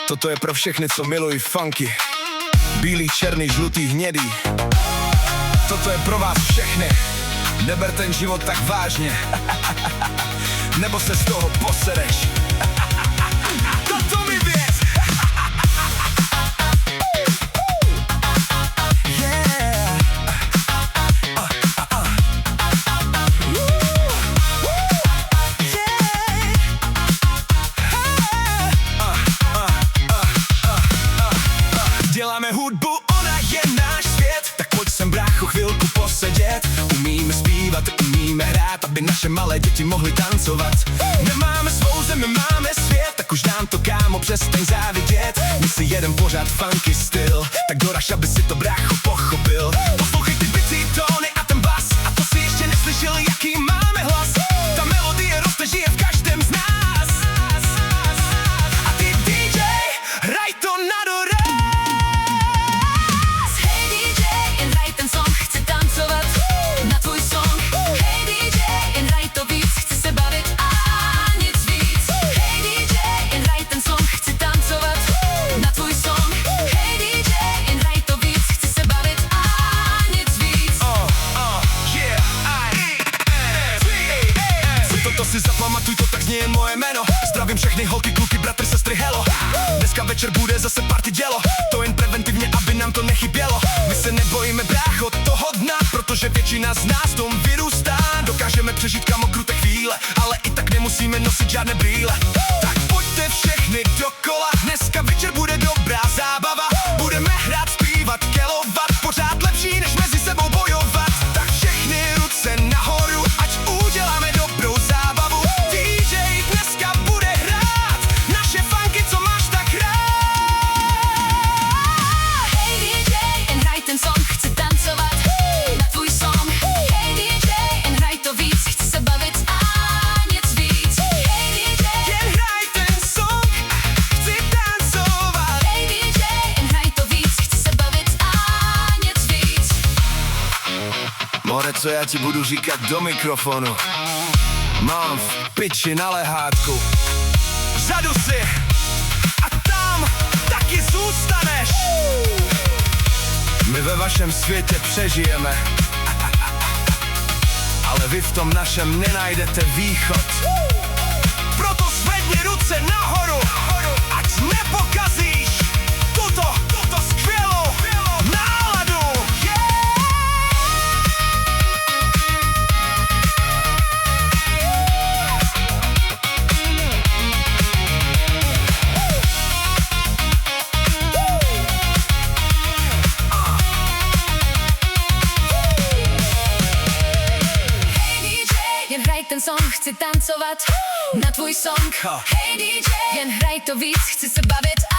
Toto je pro všechny, co milují funky. Bílý, černý, žlutý, hnědý. Toto je pro vás všechny. Neber ten život tak vážně. Nebo se z toho posereš. Toto mi věř. Děláme hudbu, ona je náš svět. Tak pojď sem, brácho, chvilku posedět. Umíme zpívat, umíme hrát, aby naše malé děti mohly tancovat. Nemáme svou zemi, máme svět, tak už nám to, kámo, přestaň závidět. My si jedem pořád funky styl, tak doraž, aby si to, brácho, pochopil. Poslouchej ty bicí, tóny a ten bas. A to si ještě neslyšel, jaký máme hlas. Ta melodie roste, žije v každém z nás. A ty DJ, hraj to na doraz. Zapamatuj to, tak zní jen moje jméno. Zdravím všechny holky, kluky, bratry, sestry, hello. Dneska večer bude zase party dělo. To jen preventivně, aby nám to nechybělo. My se nebojíme, brácho, toho dna, protože většina z nás tom vyrůstá. Dokážeme přežít, kamo, kruté chvíle, ale i tak nemusíme nosit žádné brýle. Tak pojďte všechny dokola, dneska večer bude dobrá zábava. Budeme hrát, zpívat, kelovat, pořád lepší, než mezi sebou bojovat. Tak všechny ruce nahoru, ať uděláme dobrou zábavu. DJ dneska bude hrát naše funky, co máš tak rád. Hej DJ, jen hraj ten song, chci tancovat na tvůj song. Hej DJ, jen hraj to víc, chci se bavit a nic víc. Hej DJ, Jen hraj ten song, chci tancovat. hej DJ, jen hraj to víc, chci se bavit a nic víc. More, co já ti budu říkat do mikrofonu. Mám v piči na lehátku. Vzadu si a tam taky zůstaneš. My ve vašem světě přežijeme, ale vy v tom našem nenajdete východ. Proto zvedni ruce nahoru, ať nepokazíš tuto skvělou náladu. Hej DJ, jen hraj ten song, chci tancovat na tvůj song. Hej DJ, jen hraj to víc, chci se bavit a